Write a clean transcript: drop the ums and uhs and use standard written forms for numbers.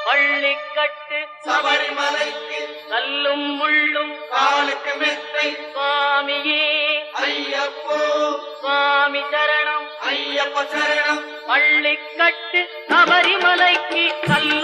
பள்ளிக்கட்டு சபரிமலைக்கு கல்லும் முள்ளும் காலுக்கு மெத்தை சுவாமியே ஐயப்போ சுவாமி சரணம் ஐயப்ப சரணம் பள்ளிக்கட்டு சபரிமலைக்கு கல்லும்